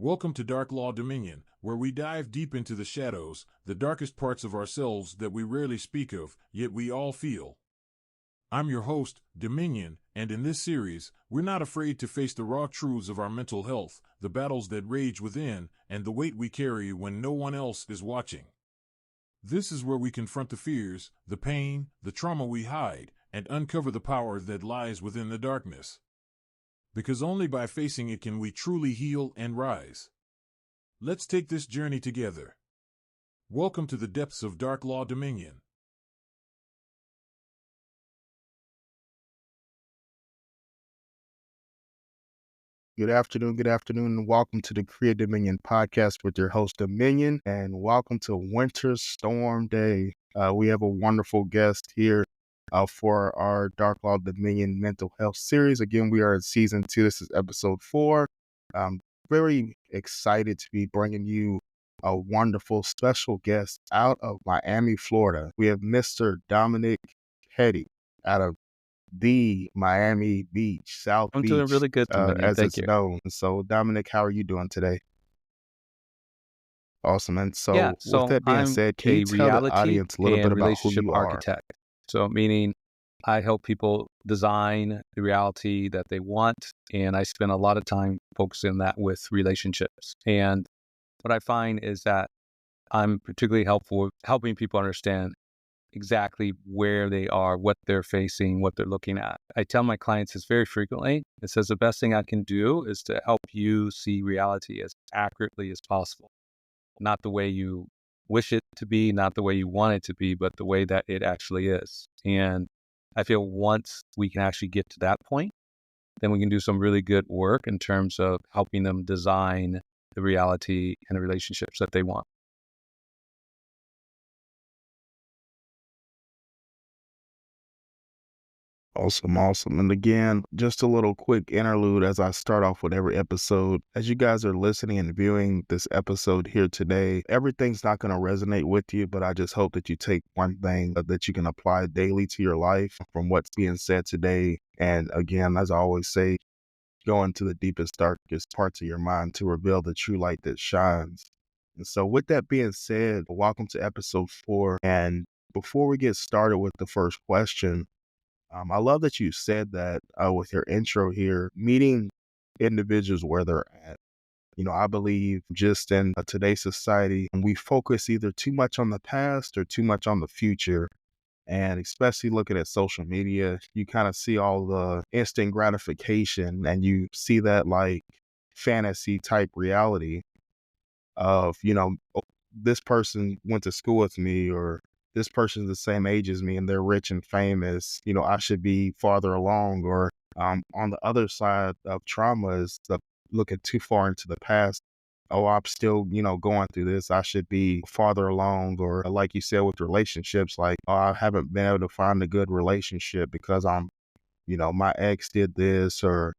Welcome to Darklaw Dominion, where we dive deep into the shadows, the darkest parts of ourselves that we rarely speak of, yet we all feel. I'm your host, Dominion, and in this series, we're not afraid to face the raw truths of our mental health, the battles that rage within, and the weight we carry when no one else is watching. This is where we confront the fears, the pain, the trauma we hide, and uncover the power that lies within the darkness. Because only by facing it can we truly heal and rise. Let's take this journey together. Welcome to the depths of Darklaw Dominion. Good afternoon, and welcome to the Create Dominion podcast with your host, Dominion, and welcome to Winter Storm Day. We have a wonderful guest here for our Darklaw Dominion mental health series. Again, we are in season 2. This is episode 4. I'm very excited to be bringing you a wonderful special guest out of Miami, Florida. We have Mr. Dominic out of the Miami Beach, South I'm Beach, doing really good, Dominic. as Thank it's you. known. So, Dominic, how are you doing today? Awesome. And so, Yeah, with that being I'm said, can a you tell the reality audience a little bit and about who relationship you are? architect. So meaning I help people design the reality that they want, and I spend a lot of time focusing on that with relationships. And what I find is that I'm particularly helpful with helping people understand exactly where they are, what they're facing, what they're looking at. I tell my clients this very frequently. It says the best thing I can do is to help you see reality as accurately as possible. Not the way you wish it to be, not the way you want it to be, but the way that it actually is. And I feel once we can actually get to that point, then we can do some really good work in terms of helping them design the reality and the relationships that they want. Awesome. And again, just a little quick interlude as I start off with every episode. As you guys are listening and viewing this episode here today, everything's not going to resonate with you, but I just hope that you take one thing that you can apply daily to your life from what's being said today. And again, as I always say, go into the deepest, darkest parts of your mind to reveal the true light that shines. And so with that being said, welcome to episode 4. And before we get started with the first question, I love that you said that with your intro here, meeting individuals where they're at. I believe just in today's society, we focus either too much on the past or too much on the future. And especially looking at social media, you kind of see all the instant gratification and you see that like fantasy type reality of, this person went to school with me or this person's the same age as me and they're rich and famous, I should be farther along. Or on the other side of trauma is looking too far into the past. Oh, I'm still, going through this. I should be farther along. Or like you said with relationships, like, oh, I haven't been able to find a good relationship because my ex did this, or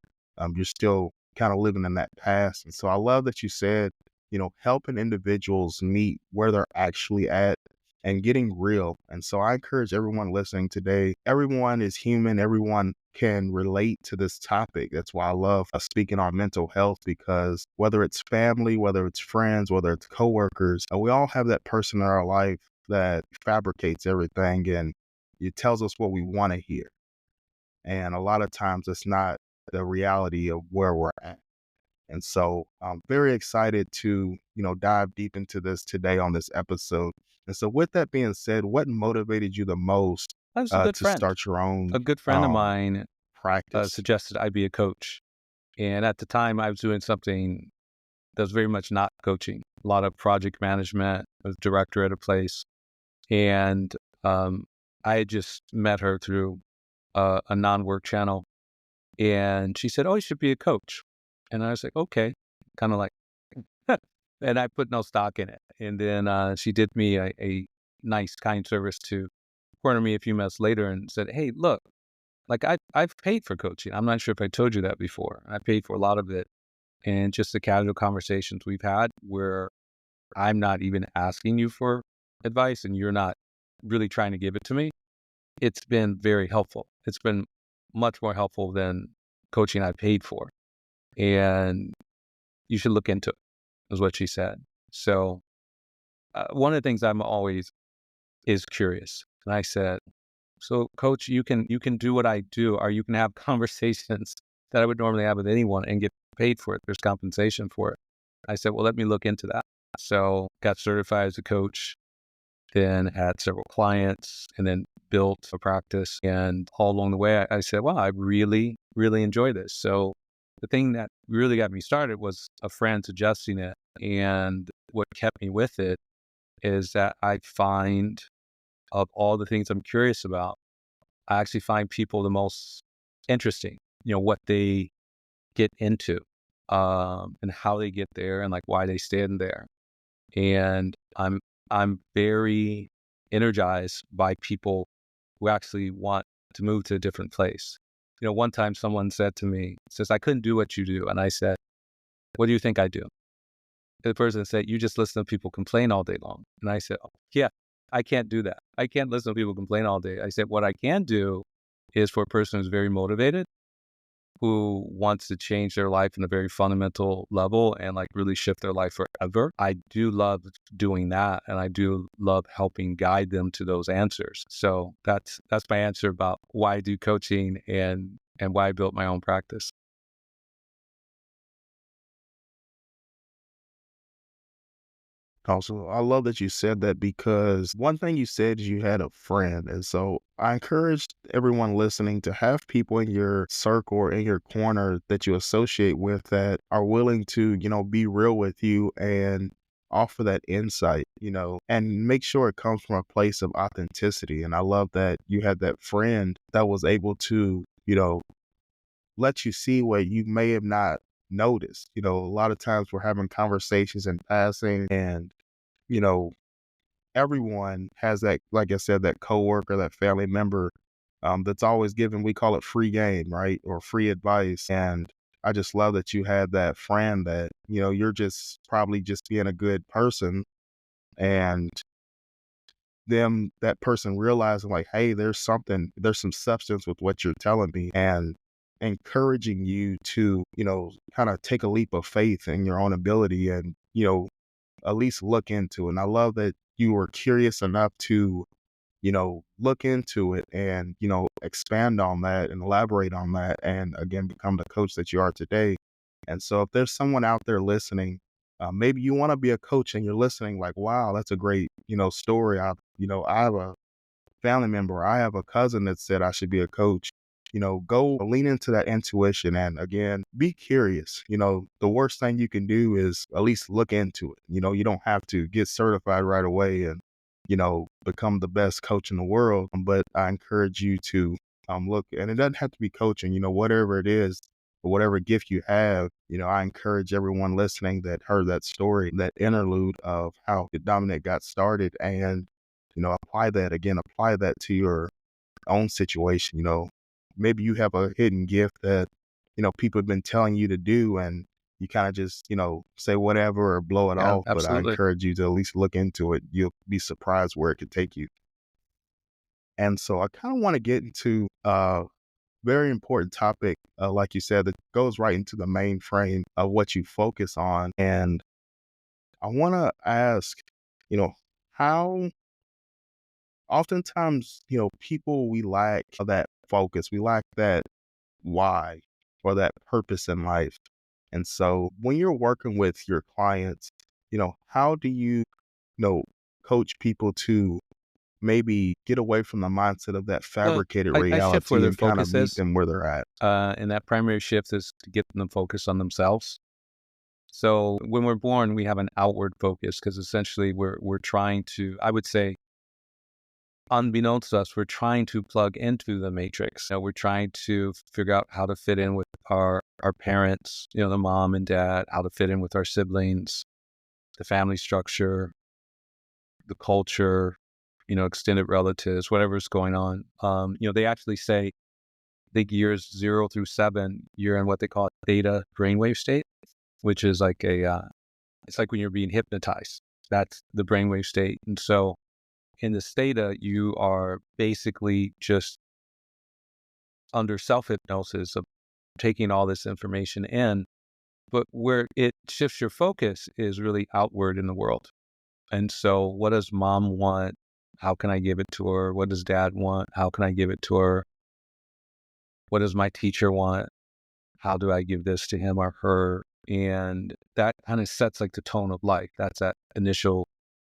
you're still kind of living in that past. And so I love that you said, helping individuals meet where they're actually at and getting real. And so I encourage everyone listening today, everyone is human. Everyone can relate to this topic. That's why I love speaking on mental health, because whether it's family, whether it's friends, whether it's coworkers, we all have that person in our life that fabricates everything and it tells us what we want to hear. And a lot of times it's not the reality of where we're at. And so I'm very excited to, dive deep into this today on this episode. And so with that being said, what motivated you the most I was a good to friend. start your own A good friend of mine practice? suggested I be a coach. And at the time, I was doing something that was very much not coaching, a lot of project management. I was director at a place. And I had just met her through a non-work channel. And she said, oh, you should be a coach. And I was like, okay, kind of like, and I put no stock in it. And then she did me a nice, kind service to corner me a few months later and said, hey, look, like I've paid for coaching. I'm not sure if I told you that before. I paid for a lot of it. And just the casual conversations we've had where I'm not even asking you for advice and you're not really trying to give it to me. It's been very helpful. It's been much more helpful than coaching I paid for. And you should look into it. is what she said. So one of the things I'm always is curious. And I said, so coach, you can do what I do, or you can have conversations that I would normally have with anyone and get paid for it. There's compensation for it. I said, well, let me look into that. So got certified as a coach, then had several clients, and then built a practice. And all along the way, I said, wow, I really, really enjoy this. So the thing that really got me started was a friend suggesting it. And what kept me with it is that I find, of all the things I'm curious about, I actually find people the most interesting, what they get into, and how they get there, and like why they stand there. And I'm very energized by people who actually want to move to a different place. One time someone said to me, says, I couldn't do what you do. And I said, what do you think I do? The person said, you just listen to people complain all day long. And I said, oh, yeah, I can't do that. I can't listen to people complain all day. I said, what I can do is for a person who's very motivated, who wants to change their life in a very fundamental level and like really shift their life forever. I do love doing that, and I do love helping guide them to those answers. So that's my answer about why I do coaching and why I built my own practice. Also, I love that you said that, because one thing you said is you had a friend. And so I encourage everyone listening to have people in your circle or in your corner that you associate with that are willing to, be real with you and offer that insight, and make sure it comes from a place of authenticity. And I love that you had that friend that was able to, let you see what you may have not noticed. A lot of times we're having conversations in passing, and you know, everyone has that, like I said, that coworker, that family member, that's always giving, we call it free game, right? Or free advice. And I just love that you had that friend that, you're just probably just being a good person, and that person realizing like, hey, there's some substance with what you're telling me, and encouraging you to, kind of take a leap of faith in your own ability, and, at least look into it. And I love that you were curious enough to, look into it and, expand on that and elaborate on that, and again, become the coach that you are today. And so if there's someone out there listening, maybe you want to be a coach and you're listening like, wow, that's a great, story. I have a family member, I have a cousin that said I should be a coach. Go lean into that intuition, and again, be curious. The worst thing you can do is at least look into it. You don't have to get certified right away and, become the best coach in the world. But I encourage you to look, and it doesn't have to be coaching, whatever it is, or whatever gift you have. I encourage everyone listening that heard that story, that interlude of how Dominic got started, and, apply that to your own situation. Maybe you have a hidden gift that, people have been telling you to do, and you kind of just, say whatever or blow it Yeah, off. But I absolutely. encourage you to at least look into it. You'll be surprised where it could take you. And so I kind of want to get into a very important topic, like you said, that goes right into the main frame of what you focus on. And I want to ask, how oftentimes, people, we lack that focus. We lack that why or that purpose in life. And so when you're working with your clients, how do you, know, coach people to maybe get away from the mindset of that Well, fabricated I shift where reality their and kind of focus meet is. them where they're at? And that primary shift is to get them to focus on themselves. So when we're born, we have an outward focus, because essentially we're trying to, I would say, unbeknownst to us, we're trying to plug into the matrix. We're trying to figure out how to fit in with our parents, the mom and dad, how to fit in with our siblings, the family structure, the culture, extended relatives, whatever's going on. They actually say, I think years 0 through 7, you're in what they call theta brainwave state, which is like it's like when you're being hypnotized. That's the brainwave state. And so in this theta, you are basically just under self-hypnosis of taking all this information in. But where it shifts your focus is really outward in the world. And so what does mom want? How can I give it to her? What does dad want? How can I give it to her? What does my teacher want? How do I give this to him or her? And that kind of sets like the tone of life. That's that initial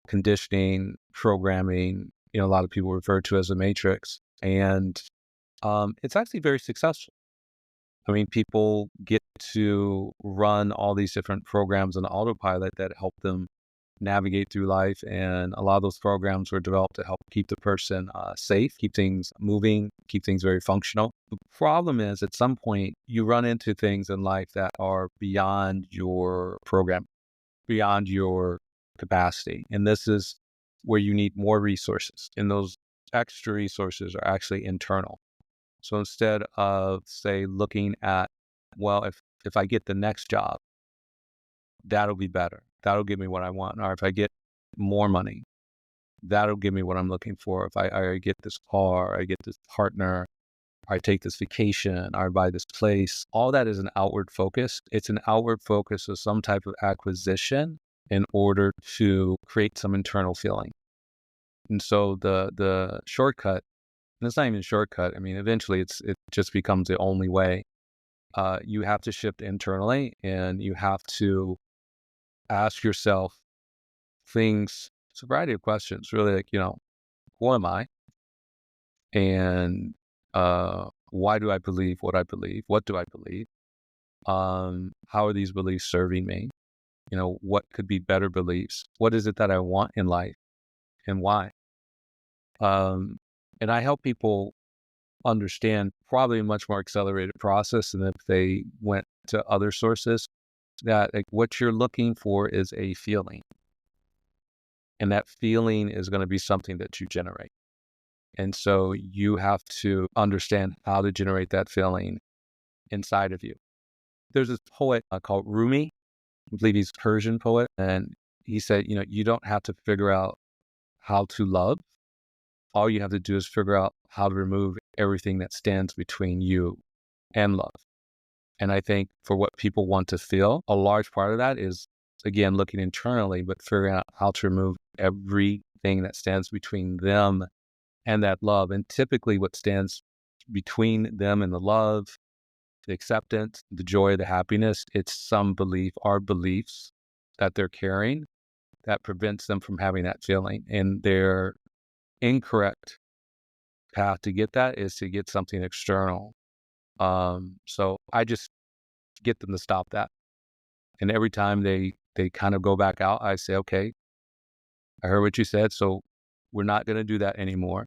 conditioning, programming, a lot of people refer to as a matrix. And it's actually very successful. I mean, people get to run all these different programs on autopilot that help them navigate through life. And a lot of those programs were developed to help keep the person safe, keep things moving, keep things very functional. The problem is at some point you run into things in life that are beyond your program, beyond your capacity. And this is where you need more resources. And those extra resources are actually internal. So instead of, say, looking at, well, if I get the next job, that'll be better. That'll give me what I want. Or if I get more money, that'll give me what I'm looking for. If I get this car, I get this partner, I take this vacation, or I buy this place, all that is an outward focus. It's an outward focus of some type of acquisition in order to create some internal feeling. And so the shortcut, and it's not even a shortcut. I mean, eventually it just becomes the only way. You have to shift internally, and you have to ask yourself things. It's a variety of questions, really, like, who am I? And why do I believe what I believe? What do I believe? How are these beliefs serving me? What could be better beliefs? What is it that I want in life, and why? And I help people understand probably a much more accelerated process than if they went to other sources, that like what you're looking for is a feeling. And that feeling is going to be something that you generate. And so you have to understand how to generate that feeling inside of you. There's this poet called Rumi. I believe he's a Persian poet. And he said, you don't have to figure out how to love. All you have to do is figure out how to remove everything that stands between you and love. And I think for what people want to feel, a large part of that is, again, looking internally, but figuring out how to remove everything that stands between them and that love. And typically what stands between them and the love, the acceptance, the joy, the happiness, it's some belief or beliefs that they're carrying that prevents them from having that feeling. And their incorrect path to get that is to get something external. So I just get them to stop that. And every time they kind of go back out, I say, okay, I heard what you said, so we're not going to do that anymore.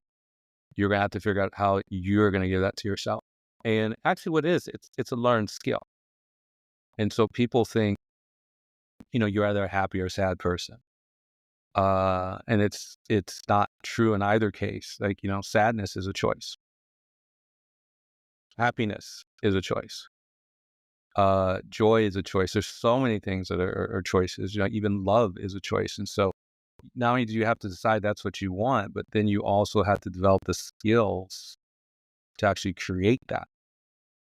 You're going to have to figure out how you're going to give that to yourself. And actually what it is, it's a learned skill. And so people think, you're either a happy or sad person. And it's not true in either case. Like, sadness is a choice. Happiness is a choice. Joy is a choice. There's so many things that are choices. Even love is a choice. And so not only do you have to decide that's what you want, but then you also have to develop the skills to actually create that.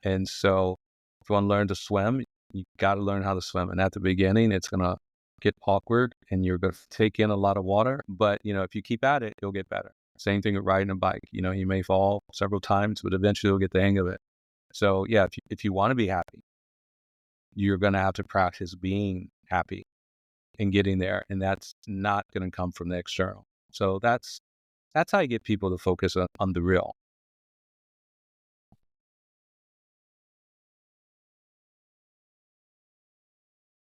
And so if you want to learn to swim, you got to learn how to swim. And at the beginning, it's going to get awkward and you're going to take in a lot of water. But, if you keep at it, you'll get better. Same thing with riding a bike. You may fall several times, but eventually you'll get the hang of it. So yeah, if you want to be happy, you're going to have to practice being happy and getting there. And that's not going to come from the external. So that's how you get people to focus on the real.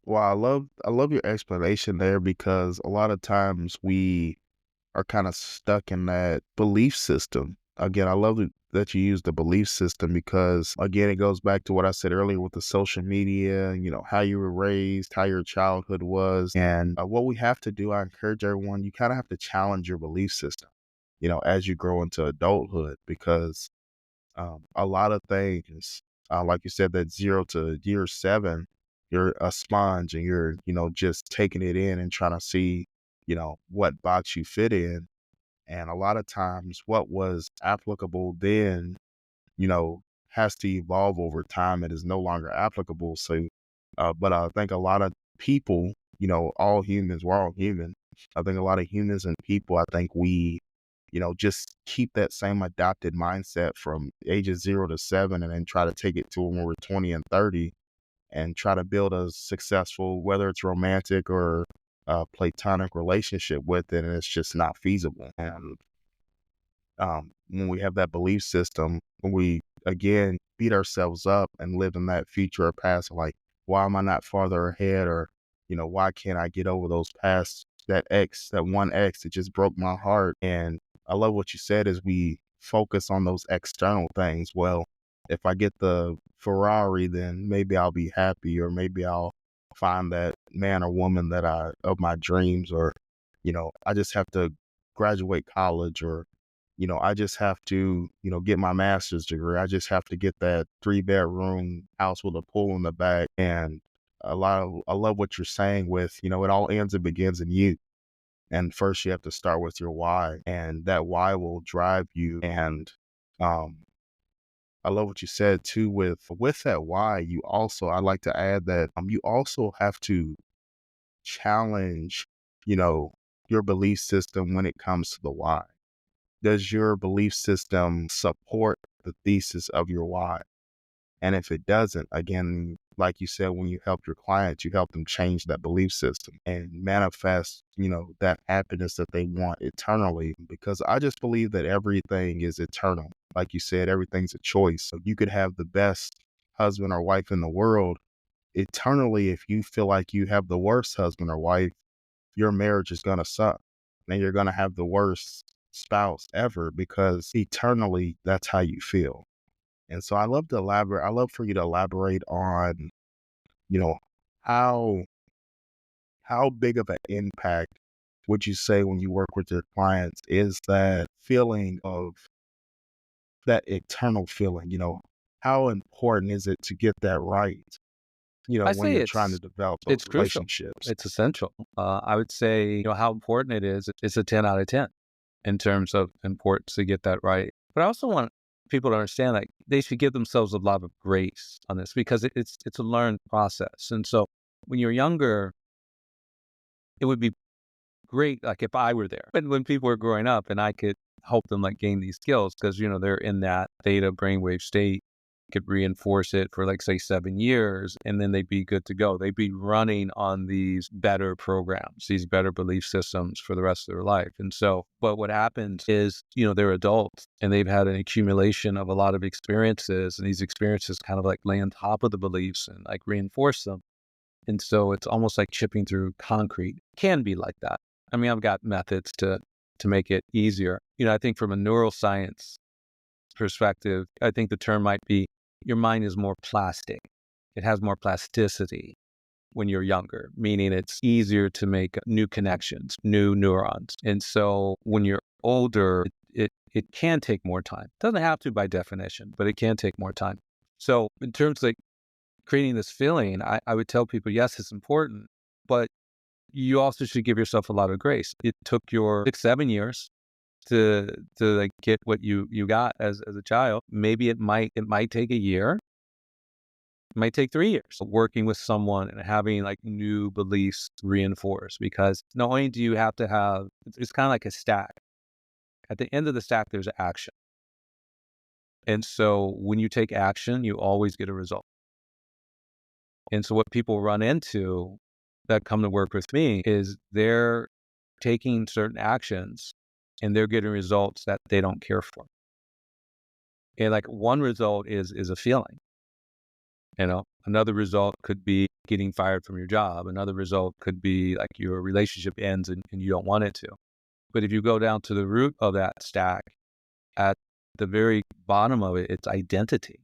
Well, I love your explanation there, because a lot of times we are kind of stuck in that belief system. Again, I love that you use the belief system, because again, it goes back to what I said earlier with the social media, how you were raised, how your childhood was. And what we have to do, I encourage everyone, you kind of have to challenge your belief system, as you grow into adulthood, because a lot of things, like you said, that 0 to year 7, you're a sponge and you're, just taking it in and trying to see, what box you fit in. And a lot of times what was applicable then, has to evolve over time. It is no longer applicable. So But I think a lot of people, all humans, we're all human. I think a lot of humans and people, I think we, just keep that same adopted mindset from ages 0 to 7 and then try to take it to when we're 20 and 30 and try to build a successful, whether it's romantic or platonic relationship with it. And it's just not feasible. And when we have that belief system, when we again beat ourselves up and live in that future or past, like, why am I not farther ahead? Or, why can't I get over those past, that one ex that just broke my heart? And I love what you said is we focus on those external things. Well, if I get the Ferrari, then maybe I'll be happy, or maybe I'll find that man or woman of my dreams, or, I just have to graduate college, or I just have to, get my master's degree. I just have to get that 3-bedroom house with a pool in the back. And I love what you're saying with, it all ends and begins in you. And first you have to start with your why, and that why will drive you. And, I love what you said too, with that why, I'd like to add that, you also have to challenge, your belief system when it comes to the why. Does your belief system support the thesis of your why? And if it doesn't, again, like you said, when you help your clients, you help them change that belief system and manifest, that happiness that they want eternally. Because I just believe that everything is eternal. Like you said, everything's a choice. So you could have the best husband or wife in the world. Eternally, if you feel like you have the worst husband or wife, your marriage is going to suck. And you're going to have the worst spouse ever, because eternally that's how you feel. And so I love for you to elaborate on, you know, how big of an impact would you say when you work with your clients is that feeling of that eternal feeling, how important is it to get that right, I when say you're trying to develop those it's crucial. relationships? It's essential. I would say, how important it is. It's a 10 out of 10 in terms of importance to get that right. But I also want people to understand, like, they should give themselves a lot of grace on this, because it's a learned process. And so when you're younger, it would be great, like, if I were there when people were growing up and I could help them, like, gain these skills, because, they're in that theta brainwave state, could reinforce it for, like, say 7 years, and then they'd be good to go. They'd be running on these better programs, these better belief systems for the rest of their life. And so, but what happens is, they're adults and they've had an accumulation of a lot of experiences, and these experiences kind of like lay on top of the beliefs and like reinforce them. And so it's almost like chipping through concrete. It can be like that. I mean, I've got methods to make it easier. I think from a neuroscience perspective, I think the term might be, your mind is more plastic. It has more plasticity when you're younger, meaning it's easier to make new connections, new neurons. And so when you're older, it can take more time. It doesn't have to by definition, but it can take more time. So in terms of like creating this feeling, I would tell people, yes, it's important, but you also should give yourself a lot of grace. It took your 6-7 years to like get what you got as a child. Maybe it might take a year. It might take 3 years working with someone and having like new beliefs reinforced, because not only do you have to have, it's kind of like a stack. At the end of the stack, there's action. And so when you take action, you always get a result. And so what people run into that come to work with me is they're taking certain actions and they're getting results that they don't care for. And like one result is a feeling. Another result could be getting fired from your job. Another result could be like your relationship ends and you don't want it to. But if you go down to the root of that stack, at the very bottom of it, it's identity.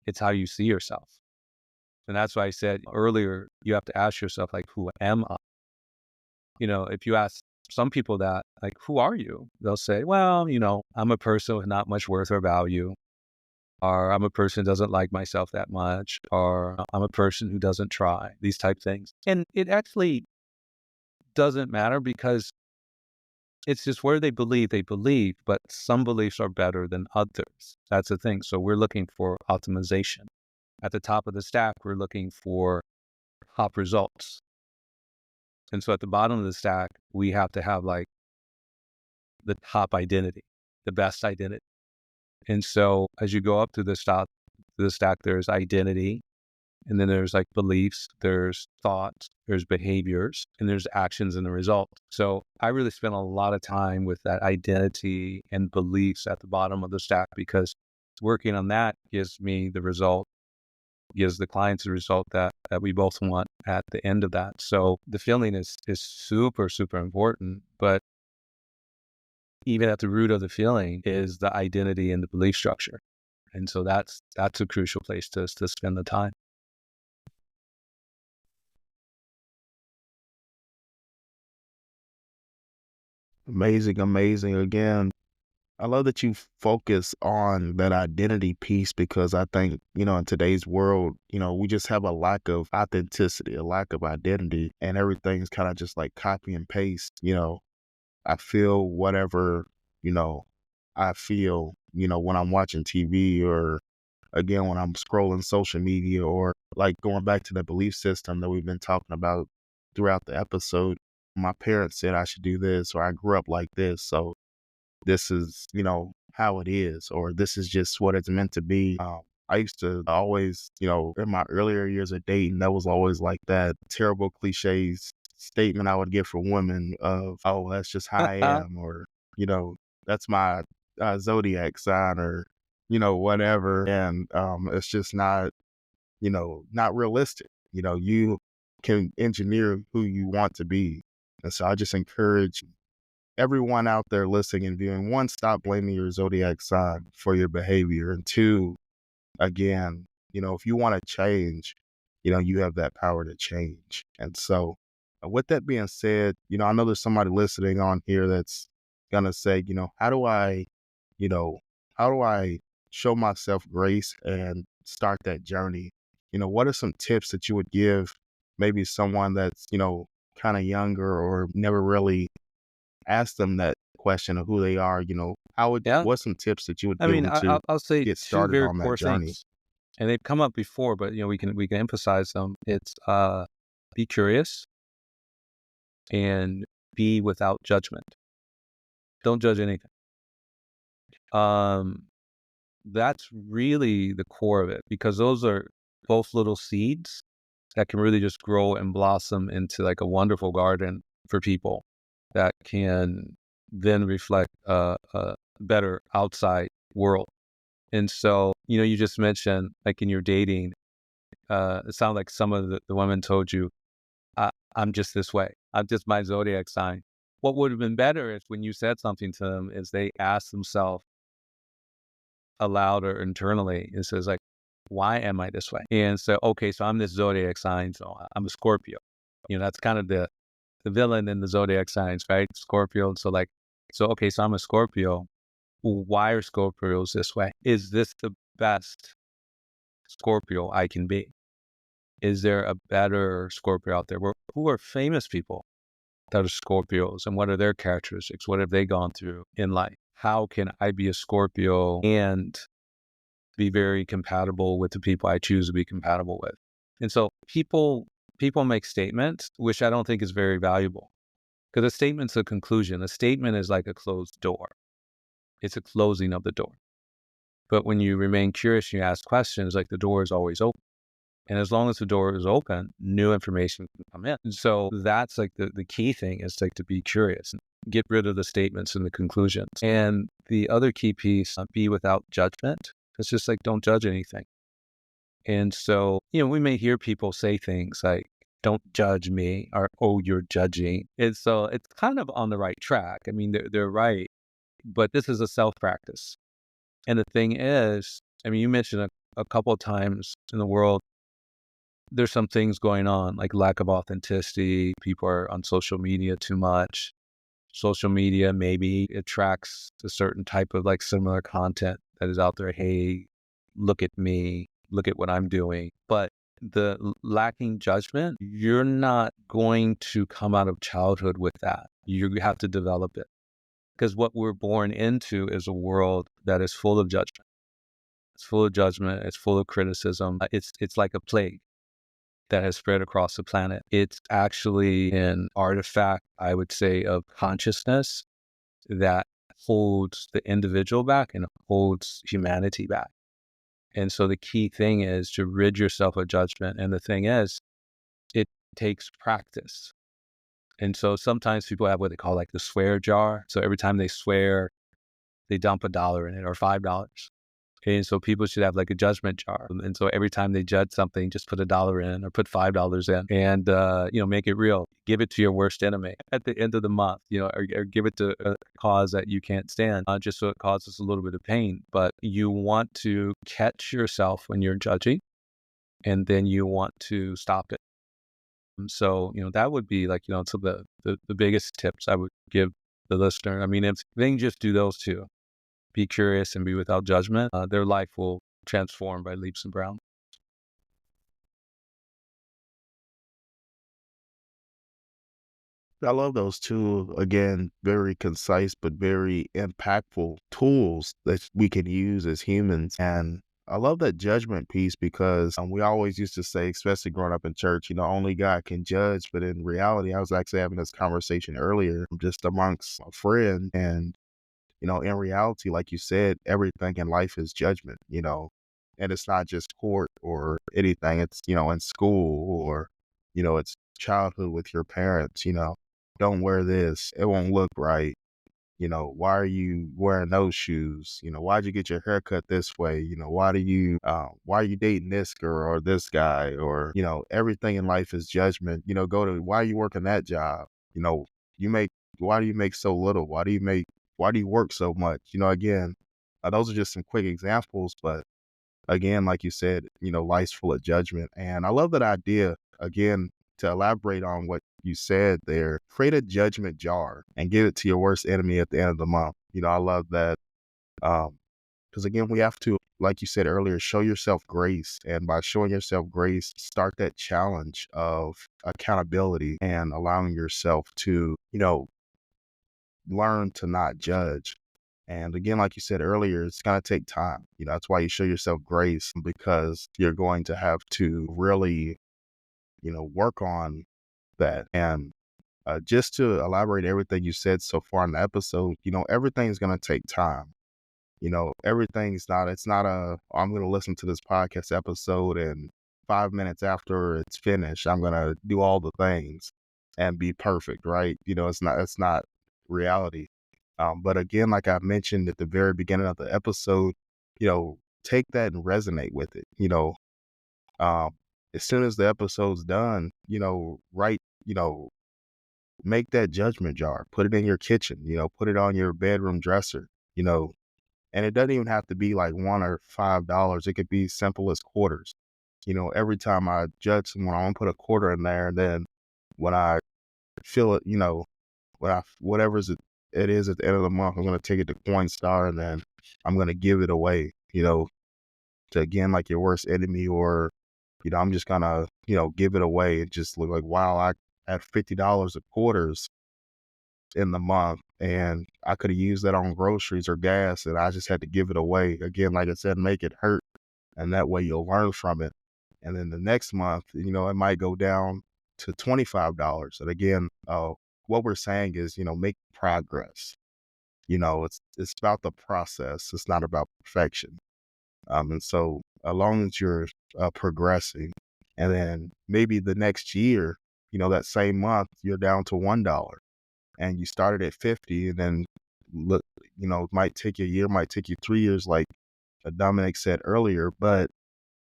It's how you see yourself. And that's why I said earlier, you have to ask yourself, like, who am I? If you ask some people that, like, who are you? They'll say, well, I'm a person with not much worth or value, or I'm a person who doesn't like myself that much, or I'm a person who doesn't try, these type things. And it actually doesn't matter, because it's just where they believe, but some beliefs are better than others. That's the thing. So we're looking for optimization. At the top of the stack, we're looking for top results. And so at the bottom of the stack, we have to have like the top identity, the best identity. And so as you go up to the stack, there's identity, and then there's like beliefs, there's thoughts, there's behaviors, and there's actions and the result. So I really spent a lot of time with that identity and beliefs at the bottom of the stack, because working on that gives me the result, gives the clients the result that we both want at the end of that. So the feeling is super, super important, but even at the root of the feeling is the identity and the belief structure. And so that's a crucial place to spend the time. Amazing, amazing. Again, I love that you focus on that identity piece, because I think, in today's world, we just have a lack of authenticity, a lack of identity, and everything's kind of just like copy and paste. I feel whatever, I feel, when I'm watching TV, or again, when I'm scrolling social media, or like going back to the belief system that we've been talking about throughout the episode. My parents said I should do this, or I grew up like this, so this is, how it is, or this is just what it's meant to be. I used to always, in my earlier years of dating, that was always like that terrible cliches statement I would get from women of, oh, that's just how I am, or, that's my zodiac sign, or, whatever. And it's just not, not realistic. You can engineer who you want to be. And so I just encourage everyone out there listening and viewing, one, stop blaming your zodiac sign for your behavior. And two, again, if you want to change, you have that power to change. And so with that being said, I know there's somebody listening on here that's going to say, how do I show myself grace and start that journey? What are some tips that you would give maybe someone that's, kind of younger, or never really asked them that question of who they are? Yeah. What's some tips that you would I give mean, them to I'll say get two started very on that core journey? things, and they've come up before, but we can emphasize them. It's be curious and be without judgment. Don't judge anything. That's really the core of it, because those are both little seeds that can really just grow and blossom into like a wonderful garden for people that can then reflect a better outside world. And so, you just mentioned like in your dating, it sounded like some of the women told you, I'm just this way. I'm just my zodiac sign. What would have been better is when you said something to them is they asked themselves aloud or internally, it says like, why am I this way? And so, okay, so I'm this zodiac sign, so I'm a Scorpio. That's kind of the villain in the zodiac signs, right? Scorpio. So okay, so I'm a Scorpio. Why are Scorpios this way? Is this the best Scorpio I can be? Is there a better Scorpio out there? Who are famous people that are Scorpios, and what are their characteristics? What have they gone through in life? How can I be a Scorpio and be very compatible with the people I choose to be compatible with? And so people make statements, which I don't think is very valuable, because a statement's a conclusion. A statement is like a closed door. It's a closing of the door. But when you remain curious, you ask questions, like the door is always open. And as long as the door is open, new information can come in. And so that's like the key thing is like to be curious and get rid of the statements and the conclusions. And the other key piece, be without judgment. It's just like, don't judge anything. And so, we may hear people say things like, don't judge me, or, oh, you're judging. And so it's kind of on the right track. I mean, they're right, but this is a self-practice. And the thing is, you mentioned a couple of times in the world, there's some things going on, like lack of authenticity. People are on social media too much. Social media maybe attracts a certain type of like similar content that is out there. Hey, look at me, look at what I'm doing. But the lacking judgment, you're not going to come out of childhood with that. You have to develop it, because what we're born into is a world that is full of judgment. It's full of judgment. It's full of criticism. It's like a plague that has spread across the planet. It's actually an artifact, I would say, of consciousness that holds the individual back and holds humanity back. And so the key thing is to rid yourself of judgment. And the thing is, it takes practice. And so sometimes people have what they call like the swear jar. So every time they swear, they dump $1 in it or $5. And so people should have like a judgment jar. And so every time they judge something, just put $1 in or put $5 in and, make it real. Give it to your worst enemy at the end of the month, or give it to a cause that you can't stand, just so it causes a little bit of pain. But you want to catch yourself when you're judging, and then you want to stop it. So, that would be like, some of the biggest tips I would give the listener. I mean, if they can just do those two, be curious and be without judgment, their life will transform by leaps and bounds. I love those two, again, very concise but very impactful tools that we can use as humans. And I love that judgment piece because we always used to say, especially growing up in church, only God can judge. But in reality, I was actually having this conversation earlier just amongst a friend. And, in reality, like you said, everything in life is judgment, and it's not just court or anything. It's, in school or, it's childhood with your parents, don't wear this. It won't look right. Why are you wearing those shoes? Why'd you get your hair cut this way? Why are you dating this girl or this guy? Or, everything in life is judgment. Go to, why are you working that job? Why do you make so little? Why do you work so much? Again, those are just some quick examples, but again, like you said, life's full of judgment. And I love that idea, again, to elaborate on what you said there, create a judgment jar and give it to your worst enemy at the end of the month. I love that. Because again, we have to, like you said earlier, show yourself grace. And by showing yourself grace, start that challenge of accountability and allowing yourself to, learn to not judge. And again, like you said earlier, it's going to take time. That's why you show yourself grace, because you're going to have to really, work on that. And just to elaborate everything you said so far in the episode, everything's going to take time. It's not I'm going to listen to this podcast episode and 5 minutes after it's finished, I'm going to do all the things and be perfect, right? It's not reality. But again, like I mentioned at the very beginning of the episode, take that and resonate with it. As soon as the episode's done, write, make that judgment jar, put it in your kitchen, put it on your bedroom dresser, and it doesn't even have to be like $1 or $5. It could be simple as quarters. Every time I judge someone, I want to put a quarter in there. And then when I feel it, whatever it is at the end of the month, I'm going to take it to Coinstar and then I'm going to give it away, to, again, like your worst enemy, or, I'm just going to, give it away and just look like, wow, I had $50 of quarters in the month and I could have used that on groceries or gas, and I just had to give it away. Again, like I said, make it hurt. And that way you'll learn from it. And then the next month, it might go down to $25. And again, what we're saying is, make progress. It's about the process. It's not about perfection. And so as long as you're progressing, and then maybe the next year, that same month, you're down to $1 and you started at 50, and then look, it might take you a year, might take you 3 years, like Dominic said earlier, but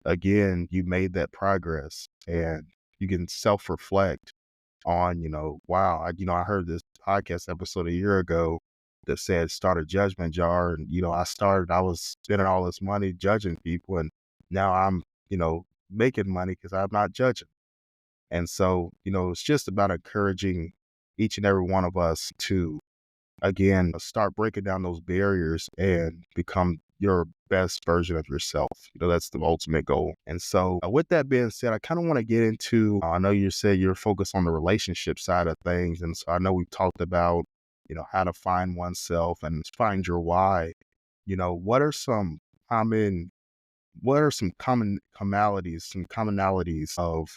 again, you made that progress and you can self-reflect on, wow, I heard this podcast episode a year ago that said start a judgment jar. And, I was spending all this money judging people, and now I'm, making money because I'm not judging. And so, it's just about encouraging each and every one of us to, again, start breaking down those barriers and become your best version of yourself. That's the ultimate goal. And so with that being said, I kind of want to get into, I know you said you're focused on the relationship side of things. And so I know we've talked about, how to find oneself and find your why. What are some common what are some commonalities of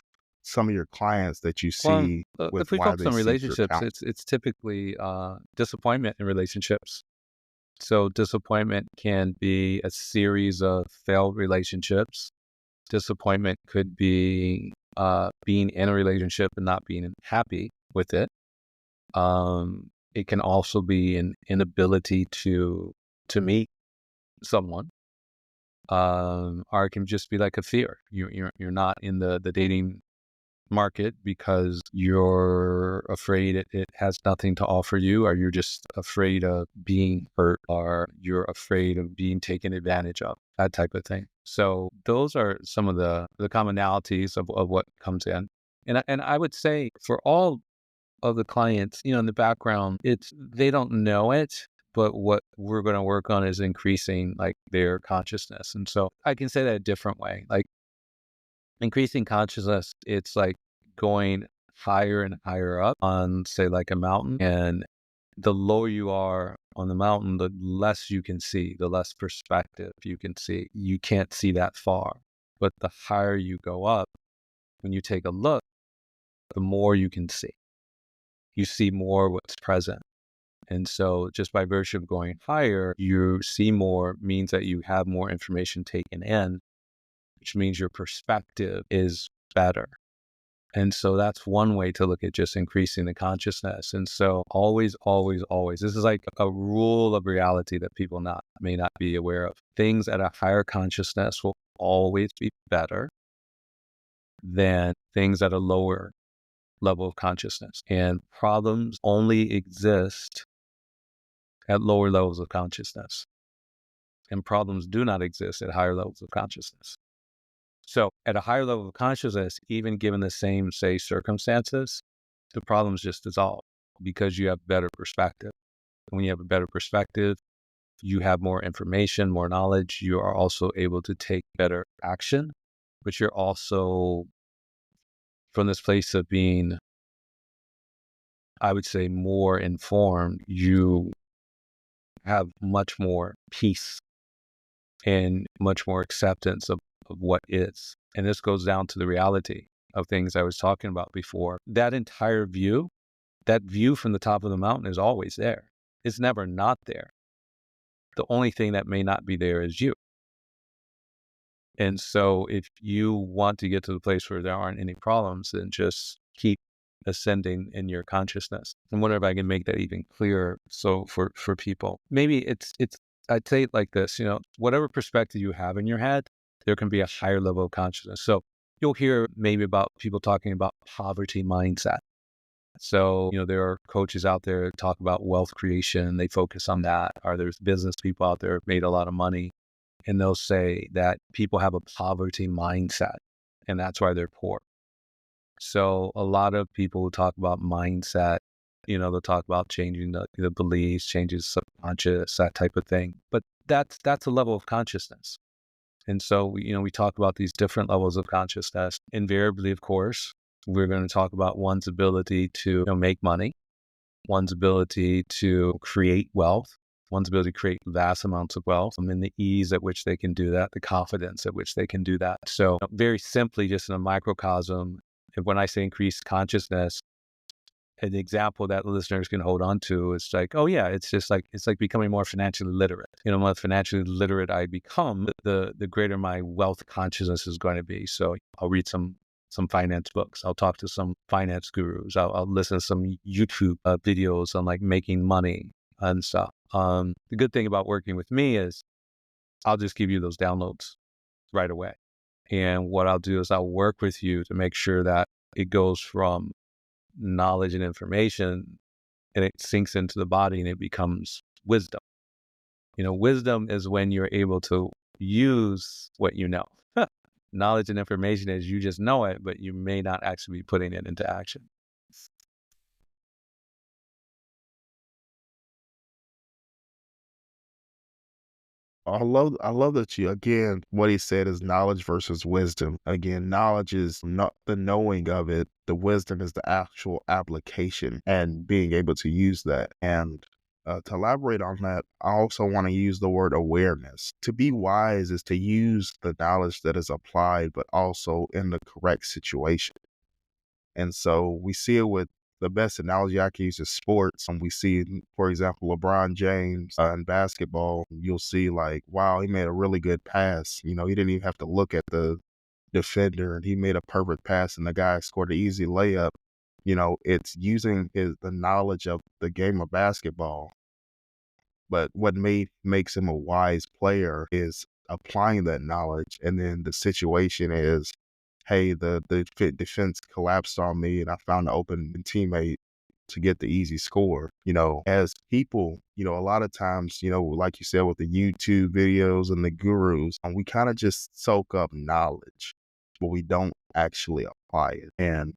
some of your clients that you Well, see with if we why focus they on seek your relationships, counsel? it's typically disappointment in relationships. So disappointment can be a series of failed relationships. Disappointment could be being in a relationship and not being happy with it. It can also be an inability to meet someone, or it can just be like a fear. You're not in the dating market because you're afraid it has nothing to offer you, or you're just afraid of being hurt, or you're afraid of being taken advantage of, that type of thing. So those are some of the commonalities of what comes in. And I would say for all of the clients, in the background, they don't know it, but what we're going to work on is increasing like their consciousness. And so I can say that a different way, like increasing consciousness, it's like going higher and higher up on, say, like a mountain. And the lower you are on the mountain, the less you can see, the less perspective you can see. You can't see that far. But the higher you go up, when you take a look, the more you can see. You see more what's present. And so just by virtue of going higher, you see more means that you have more information taken in, which means your perspective is better. And so that's one way to look at just increasing the consciousness. And so always, always, always, this is like a rule of reality that people may not be aware of. Things at a higher consciousness will always be better than things at a lower level of consciousness. And problems only exist at lower levels of consciousness. And problems do not exist at higher levels of consciousness. So at a higher level of consciousness, even given the same, say, circumstances, the problems just dissolve because you have better perspective. When you have a better perspective, you have more information, more knowledge. You are also able to take better action, but you're also, from this place of being, I would say, more informed, you have much more peace and much more acceptance of what is. And this goes down to the reality of things I was talking about before. That entire view, that view from the top of the mountain is always there. It's never not there. The only thing that may not be there is you. And so if you want to get to the place where there aren't any problems, then just keep ascending in your consciousness. And wonder if I can make that even clearer. So for people, maybe it's I'd say it like this, whatever perspective you have in your head, there can be a higher level of consciousness. So you'll hear maybe about people talking about poverty mindset. So, there are coaches out there that talk about wealth creation. They focus on that. Or there's business people out there who've made a lot of money, and they'll say that people have a poverty mindset, and that's why they're poor. So a lot of people who talk about mindset, they'll talk about changing the beliefs, changes subconscious, that type of thing. But that's a level of consciousness. And so, we talk about these different levels of consciousness. Invariably, of course, we're going to talk about one's ability to make money, one's ability to create wealth, one's ability to create vast amounts of wealth, and the ease at which they can do that, the confidence at which they can do that. So very simply, just in a microcosm, when I say increased consciousness, an example that listeners can hold on to is like, oh yeah, it's like becoming more financially literate. The more financially literate I become, the greater my wealth consciousness is going to be. So I'll read some finance books. I'll talk to some finance gurus. I'll listen to some YouTube videos on like making money and stuff. The good thing about working with me is I'll just give you those downloads right away. And what I'll do is I'll work with you to make sure that it goes from knowledge and information and it sinks into the body and it becomes wisdom. Wisdom is when you're able to use what you know. Knowledge and information is you just know it, but you may not actually be putting it into action. I love that what he said is knowledge versus wisdom. Again, knowledge is not the knowing of it. The wisdom is the actual application and being able to use that. And To elaborate on that, I also want to use the word awareness. To be wise is to use the knowledge that is applied, but also in the correct situation. And so we see it with the best analogy I can use is sports. And we see, for example, LeBron James in basketball. You'll see like, wow, he made a really good pass. He didn't even have to look at the defender and he made a perfect pass and the guy scored an easy layup. It's using the knowledge of the game of basketball. But what makes him a wise player is applying that knowledge. And then the situation is, hey, the defense collapsed on me and I found an open teammate to get the easy score. As people, a lot of times, like you said, with the YouTube videos and the gurus, we kind of just soak up knowledge, but we don't actually apply it. And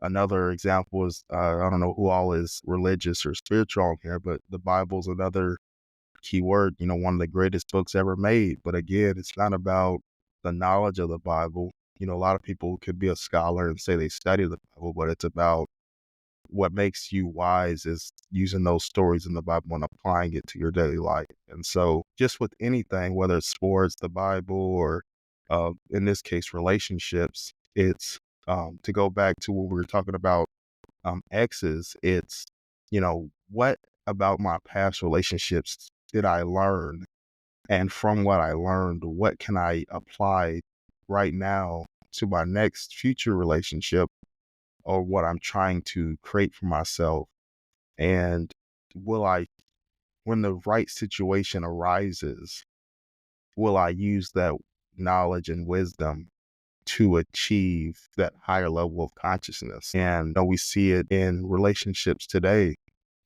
another example is, I don't know who all is religious or spiritual on here, but the Bible's another key word, one of the greatest books ever made. But again, it's not about the knowledge of the Bible. A lot of people could be a scholar and say they study the Bible, but it's about what makes you wise is using those stories in the Bible and applying it to your daily life. And so just with anything, whether it's sports, the Bible, or in this case, relationships, it's to go back to what we were talking about, exes, it's, what about my past relationships did I learn? And from what I learned, what can I apply right now to my next future relationship or what I'm trying to create for myself? And when the right situation arises, will I use that knowledge and wisdom to achieve that higher level of consciousness? And we see it in relationships today.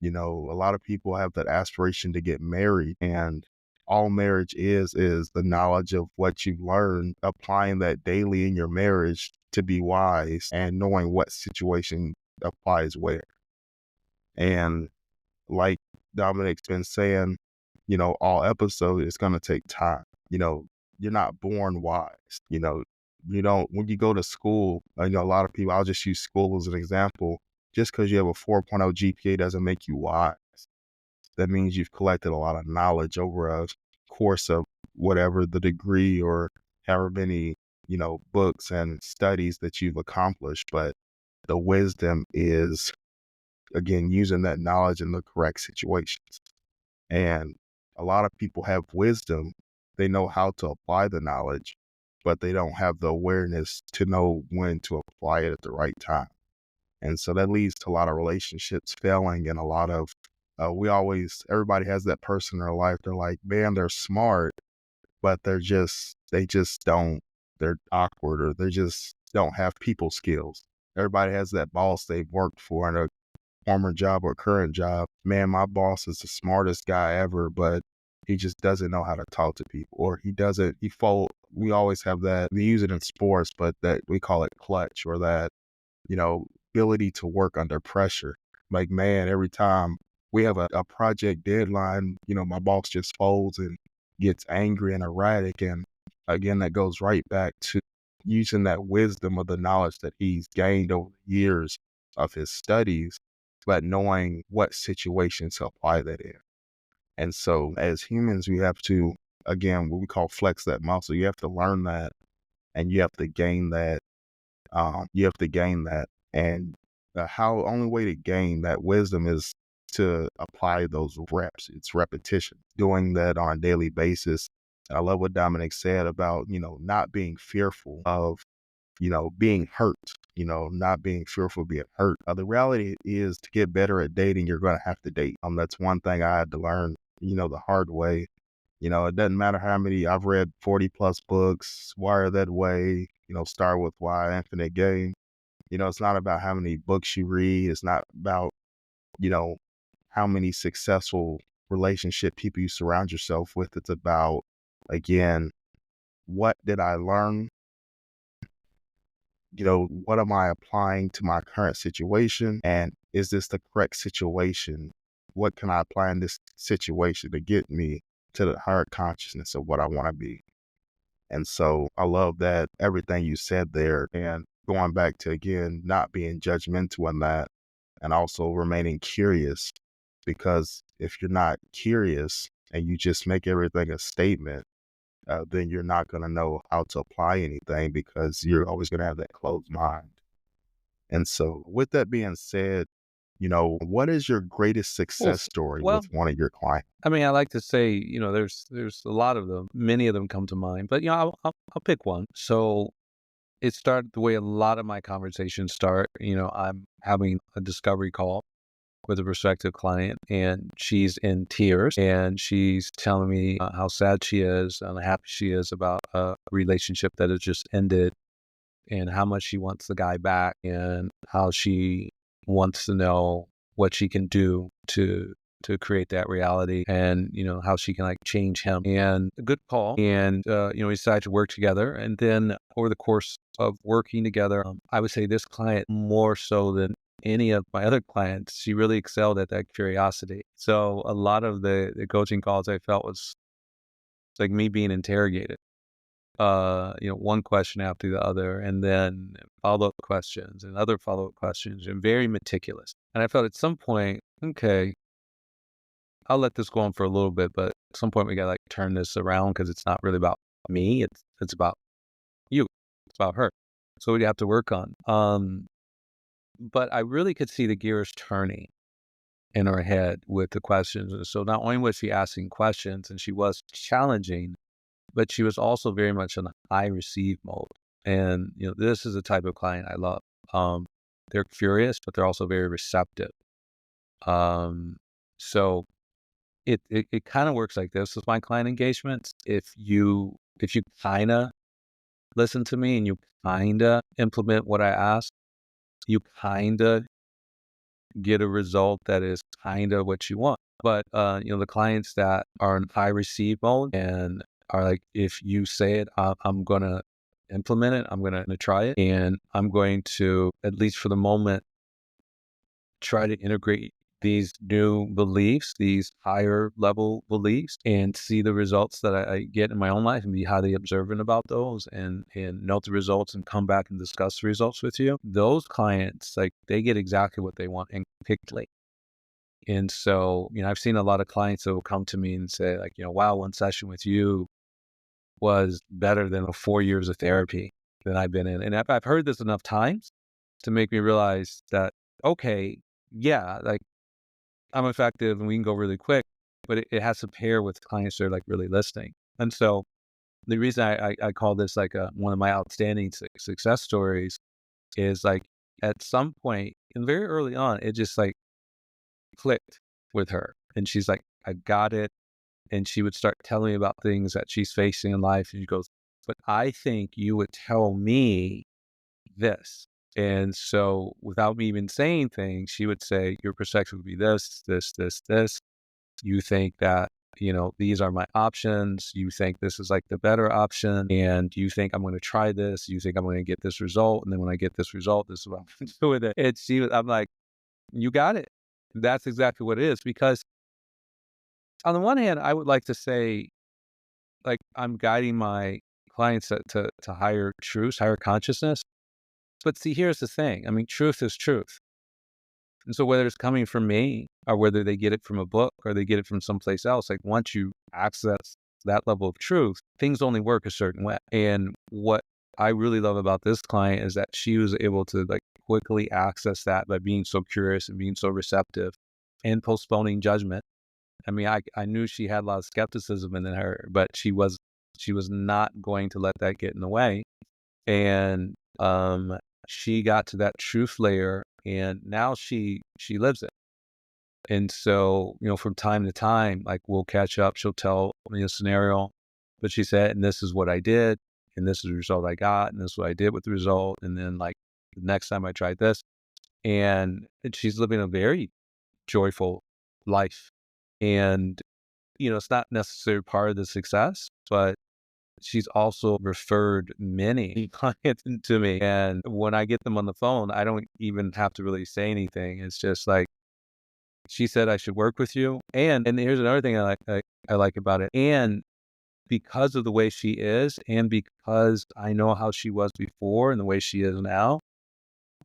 A lot of people have that aspiration to get married, and all marriage is the knowledge of what you've learned, applying that daily in your marriage to be wise and knowing what situation applies where. And like Dominic's been saying, all episode, it's going to take time. You're not born wise. You don't, when you go to school, a lot of people, I'll just use school as an example. Just because you have a 4.0 GPA doesn't make you wise. That means you've collected a lot of knowledge over a course of whatever the degree or however many, books and studies that you've accomplished. But the wisdom is, again, using that knowledge in the correct situations. And a lot of people have wisdom. They know how to apply the knowledge, but they don't have the awareness to know when to apply it at the right time. And so that leads to a lot of relationships failing and a lot of, everybody has that person in their life. They're like, man, they're smart, but they just don't, they're awkward or they just don't have people skills. Everybody has that boss they've worked for in a former job or current job. Man, my boss is the smartest guy ever, but he just doesn't know how to talk to people, or we always have that. We use it in sports, but that we call it clutch, or that, ability to work under pressure. Like, man, every time we have a project deadline, my boss just folds and gets angry and erratic. And again, that goes right back to using that wisdom of the knowledge that he's gained over the years of his studies, but knowing what situations to apply that in. And so as humans, we have to, again, what we call flex that muscle. You have to learn that and you have to gain that. And only way to gain that wisdom is to apply those reps. It's repetition, doing that on a daily basis. And I love what Dominic said about, not being fearful of, being hurt, not being fearful of being hurt. The reality is, to get better at dating, you're going to have to date. That's one thing I had to learn, the hard way. It doesn't matter how many, I've read 40 plus books, Wired That Way, Start With Why, Infinite Game. It's not about how many books you read. It's not about, how many successful relationship people you surround yourself with. It's about, again, what did I learn? What am I applying to my current situation? And is this the correct situation? What can I apply in this situation to get me to the higher consciousness of what I want to be? And so I love that, everything you said there, and going back to, again, not being judgmental in that, and also remaining curious. because if you're not curious and you just make everything a statement, then you're not going to know how to apply anything because you're always going to have that closed mind. And so, with that being said, what is your greatest Well, success story well, with one of your clients? I mean, I like to say, there's a lot of them. Many of them come to mind, but I'll pick one. So it started the way a lot of my conversations start. I'm having a discovery call with a prospective client, and she's in tears, and she's telling me how sad she is and happy she is about a relationship that has just ended, and how much she wants the guy back, and how she wants to know what she can do to create that reality, and how she can like change him. And a good call, and we decided to work together. And then over the course of working together, I would say this client more so than any of my other clients, she really excelled at that curiosity. So a lot of the coaching calls I felt was like me being interrogated, one question after the other, and then follow-up questions and other follow-up questions, and very meticulous. And I felt at some point, okay, I'll let this go on for a little bit, but at some point we got to like turn this around, because it's not really about me. It's about you. It's about her. So we have to work on. But I really could see the gears turning in her head with the questions. And so not only was she asking questions and she was challenging, but she was also very much in high receive mode. And, this is the type of client I love. They're curious, but they're also very receptive. So it kind of works like this with my client engagements. If you kind of listen to me and you kind of implement what I ask, you kind of get a result that is kind of what you want. But, the clients that are in high receive mode and are like, if you say it, I'm going to implement it. I'm going to try it. And I'm going to, at least for the moment, try to integrate these new beliefs, these higher level beliefs, and see the results that I get in my own life, and be highly observant about those, and note the results and come back and discuss the results with you. Those clients, like, they get exactly what they want and quickly. And so, I've seen a lot of clients that will come to me and say like, wow, one session with you was better than 4 years of therapy that I've been in. And I've heard this enough times to make me realize that, okay, yeah, like, I'm effective and we can go really quick, but it has to pair with clients that are like really listening. And so the reason I call this like one of my outstanding success stories is like, at some point and very early on, it just like clicked with her. And she's like, I got it. And she would start telling me about things that she's facing in life. And she goes, but I think you would tell me this. And so without me even saying things, she would say, your perspective would be this, this, this, this. You think that, these are my options. You think this is like the better option. And you think I'm going to try this. You think I'm going to get this result. And then when I get this result, this is what I'm going to do with it. I'm like, you got it. That's exactly what it is. Because on the one hand, I would like to say, like, I'm guiding my clients to higher truths, higher consciousness. But see, here's the thing. I mean, truth is truth. And so whether it's coming from me or whether they get it from a book or they get it from someplace else, like, once you access that level of truth, things only work a certain way. And what I really love about this client is that she was able to like quickly access that by being so curious and being so receptive and postponing judgment. I mean, I knew she had a lot of skepticism in her, but she was not going to let that get in the way. And she got to that truth layer, and now she lives it. And so, from time to time, like, we'll catch up. She'll tell me a scenario, but she said, and this is what I did, and this is the result I got, and this is what I did with the result. And then, like, the next time I tried this, and she's living a very joyful life. And, it's not necessarily part of the success, but she's also referred many clients to me. And when I get them on the phone, I don't even have to really say anything. It's just like, she said I should work with you. And here's another thing I like about it. And because of the way she is, and because I know how she was before and the way she is now,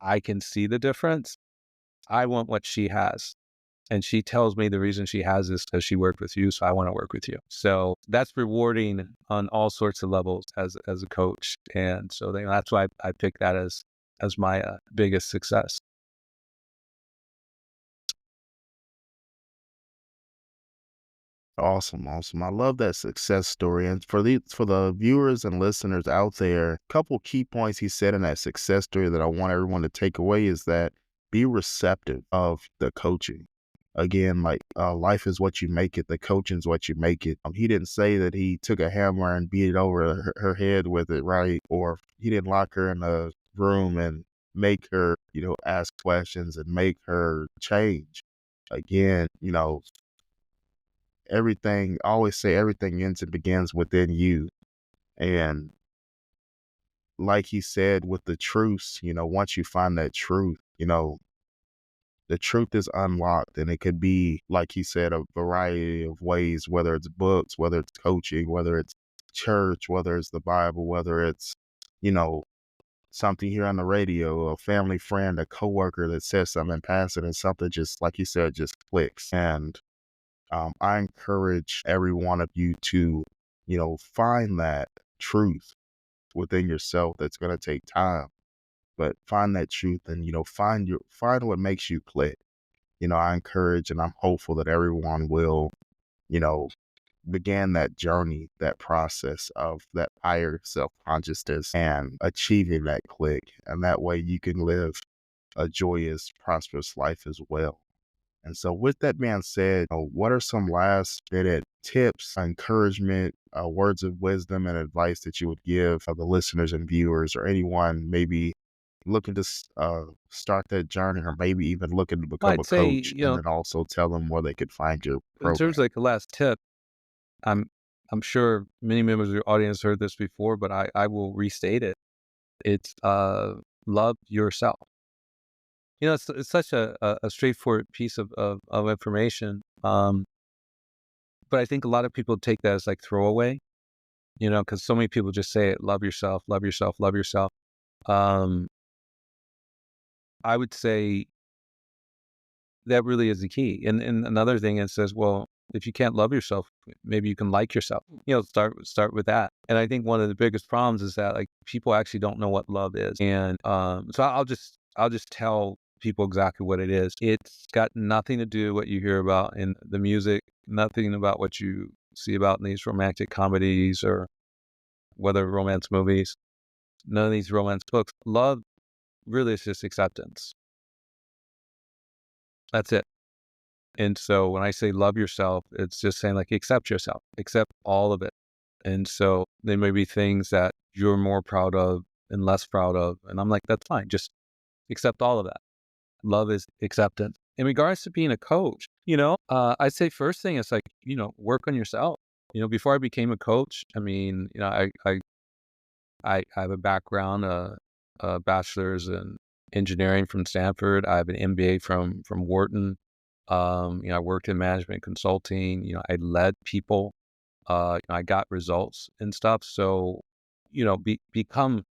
I can see the difference. I want what she has. And she tells me the reason she has this because she worked with you, so I want to work with you. So that's rewarding on all sorts of levels as a coach. And so that's why I picked that as my biggest success. Awesome, awesome. I love that success story. And for the viewers and listeners out there, a couple key points he said in that success story that I want everyone to take away is that be receptive of the coaching. Again, like life is what you make it. The coaching is what you make it. He didn't say that he took a hammer and beat it over her head with it, right? Or he didn't lock her in a room and make her, ask questions and make her change. Again, I always say everything ends and begins within you. And like he said with the truths, once you find that truth, the truth is unlocked, and it could be, like he said, a variety of ways, whether it's books, whether it's coaching, whether it's church, whether it's the Bible, whether it's, you know, something here on the radio, a family friend, a coworker that says something and pass it, and something just, like you said, just clicks. And I encourage every one of you to, find that truth within yourself. That's going to take time, but find that truth and, find what makes you click. I encourage and I'm hopeful that everyone will, you know, begin that journey, that process of that higher self-consciousness and achieving that click. And that way you can live a joyous, prosperous life as well. And so with that being said, what are some last minute tips, encouragement, words of wisdom and advice that you would give the listeners and viewers, or anyone maybe looking to start that journey, or maybe even looking to Well, become I'd a say, coach, and then also tell them where they could find your in program? terms of like the last tip, I'm sure many members of your audience heard this before, but I will restate it. It's love yourself. It's such a straightforward piece of information. But I think a lot of people take that as like throwaway, because so many people just say it, love yourself, love yourself, love yourself. I would say that really is the key. And another thing, it says, well, if you can't love yourself, maybe you can like yourself. Start with that. And I think one of the biggest problems is that like people actually don't know what love is. And so I'll just tell people exactly what it is. It's got nothing to do what you hear about in the music, nothing about what you see about in these romantic comedies or whether romance movies, none of these romance books. Love really is just acceptance. That's it. And so when I say love yourself, it's just saying like accept yourself, accept all of it. And so there may be things that you're more proud of and less proud of. And I'm like, that's fine. Just accept all of that. Love is acceptance. In regards to being a coach, I'd say first thing is like, work on yourself. Before I became a coach, I mean, I have a background, a bachelor's in engineering from Stanford. I have an MBA from Wharton. I worked in management consulting. I led people. I got results and stuff. So, become,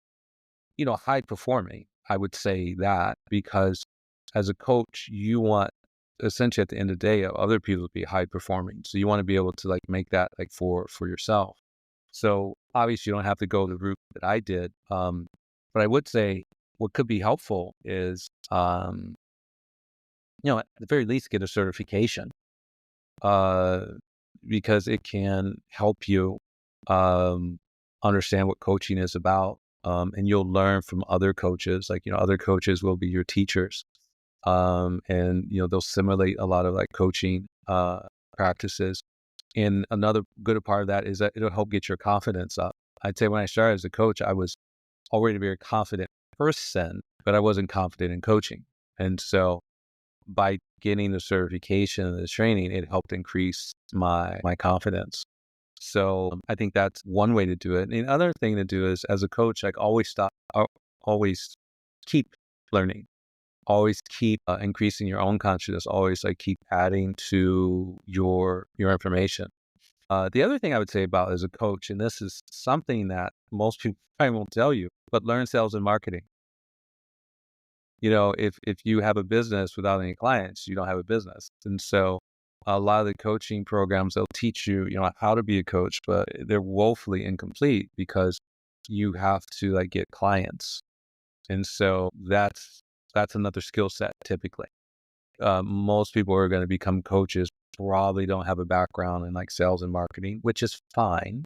high performing. I would say that because as a coach, you want essentially at the end of the day, other people to be high performing. So you want to be able to like make that like for yourself. So obviously you don't have to go the route that I did. But I would say what could be helpful is, at the very least get a certification, because it can help you, understand what coaching is about. And you'll learn from other coaches, like, other coaches will be your teachers. And, they'll simulate a lot of like coaching, practices. And another good part of that is that it'll help get your confidence up. I'd say when I started as a coach, I was already a very confident person, but I wasn't confident in coaching. And so by getting the certification and the training, it helped increase my confidence. So I think that's one way to do it. And the other thing to do is, as a coach, like always keep learning, always keep increasing your own consciousness, always like keep adding to your information. The other thing I would say about as a coach, and this is something that most people probably won't tell you, but learn sales and marketing. if you have a business without any clients, you don't have a business. And so a lot of the coaching programs, they'll teach you, how to be a coach, but they're woefully incomplete because you have to like get clients. And so that's another skill set typically. Most people who are going to become coaches probably don't have a background in like sales and marketing, which is fine.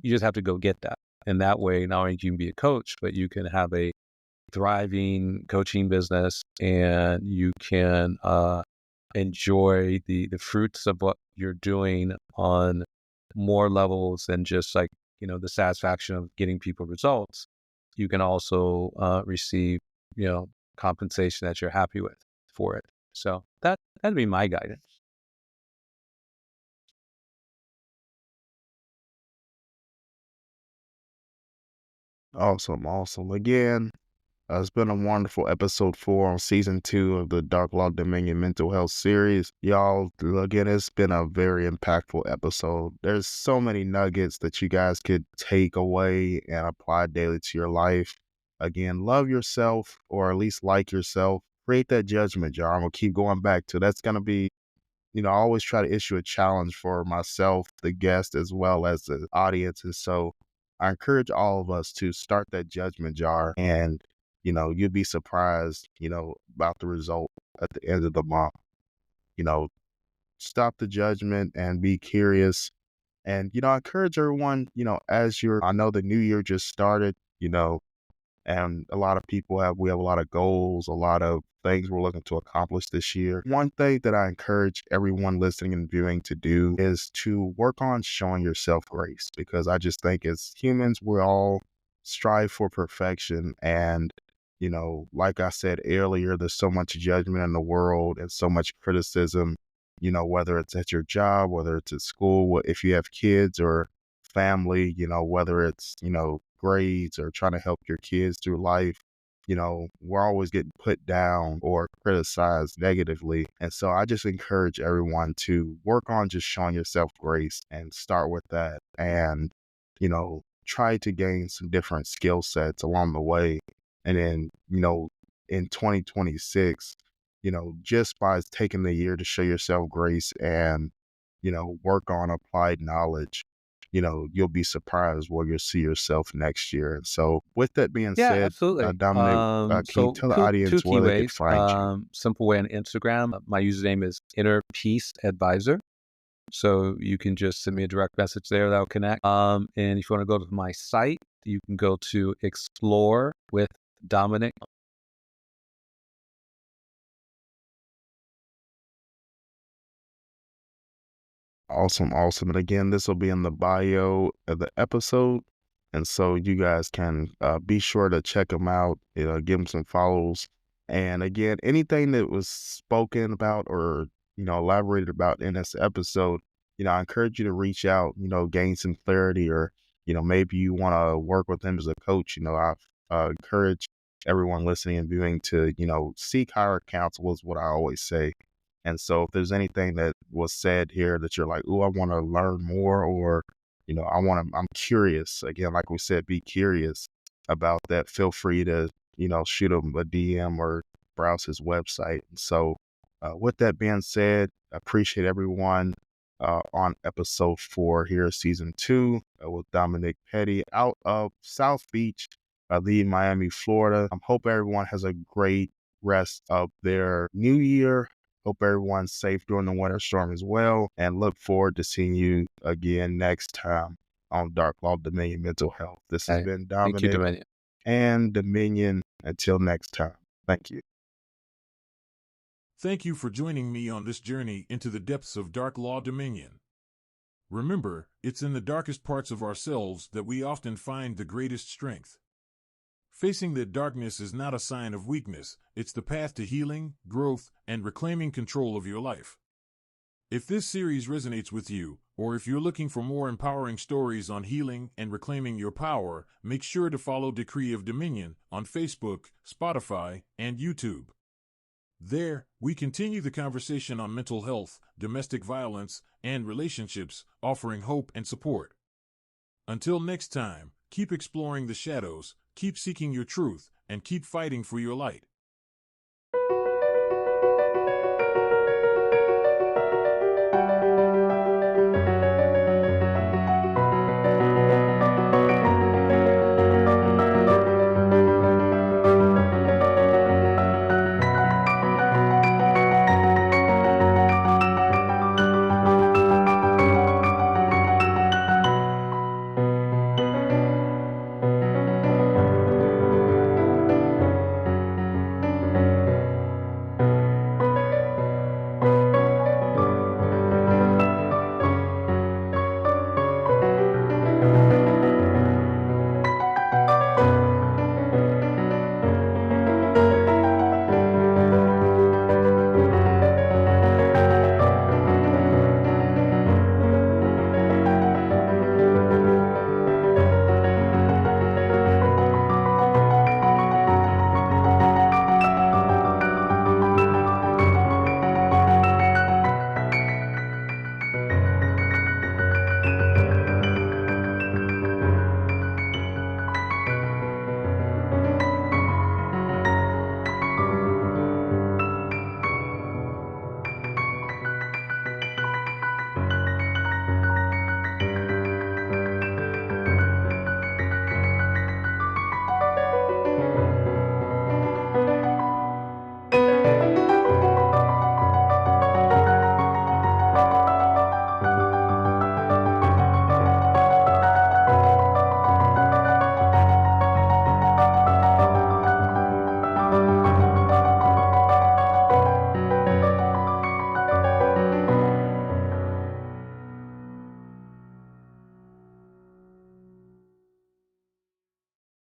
You just have to go get that. And that way, not only can you be a coach, but you can have a thriving coaching business, and you can enjoy the fruits of what you're doing on more levels than just like, the satisfaction of getting people results. You can also receive, compensation that you're happy with for it. So that'd be my guidance. Awesome, awesome. Again, it's been a wonderful episode 4 on season 2 of the Darklaw Dominion Mental Health series. Y'all, again, it's been a very impactful episode. There's so many nuggets that you guys could take away and apply daily to your life. Again, love yourself, or at least like yourself. Create that judgment jar. I'm going to keep going back to that's going to be, I always try to issue a challenge for myself, the guest, as well as the audience. And so I encourage all of us to start that judgment jar, and you'd be surprised, about the result at the end of the month. Stop the judgment and be curious. And, I encourage everyone, I know the new year just started, and a lot of people we have a lot of goals, a lot of things we're looking to accomplish this year. One thing that I encourage everyone listening and viewing to do is to work on showing yourself grace, because I just think as humans, we all strive for perfection. And, like I said earlier, there's so much judgment in the world and so much criticism, whether it's at your job, whether it's at school, if you have kids or family, whether it's, grades or trying to help your kids through life, we're always getting put down or criticized negatively. And so I just encourage everyone to work on just showing yourself grace and start with that. And, try to gain some different skill sets along the way. And then, in 2026, just by taking the year to show yourself grace and, work on applied knowledge, you'll be surprised where you'll see yourself next year. And so with that being Yeah, said, absolutely. Dominic, can you So tell the two audience key where they can ways. find you? Simple way on Instagram. My username is Inner Peace Advisor. So you can just send me a direct message there. That'll connect. And if you want to go to my site, you can go to Explore with Dominic. Awesome, awesome. And again, this will be in the bio of the episode. And so you guys can be sure to check them out, give them some follows. And again, anything that was spoken about or, elaborated about in this episode, I encourage you to reach out, gain some clarity, or, maybe you want to work with them as a coach. I encourage everyone listening and viewing to, seek higher counsel is what I always say. And so if there's anything that was said here that you're like, oh, I want to learn more, or, I'm curious, again, like we said, be curious about that, feel free to, shoot him a DM or browse his website. And so with that being said, I appreciate everyone on episode 4 here, season 2 with Dominic Petty out of South Beach, the Miami, Florida. I hope everyone has a great rest of their new year. Hope everyone's safe during the winter storm as well, and look forward to seeing you again next time on Darklaw Dominion Mental Health. This has been Thank you, Dominic Dominic. and Dominion. Until next time, thank you. Thank you for joining me on this journey into the depths of Darklaw Dominion. Remember, it's in the darkest parts of ourselves that we often find the greatest strength. Facing that darkness is not a sign of weakness, it's the path to healing, growth, and reclaiming control of your life. If this series resonates with you, or if you're looking for more empowering stories on healing and reclaiming your power, make sure to follow Decree of Dominion on Facebook, Spotify, and YouTube. There, we continue the conversation on mental health, domestic violence, and relationships, offering hope and support. Until next time, keep exploring the shadows, keep seeking your truth, and keep fighting for your light.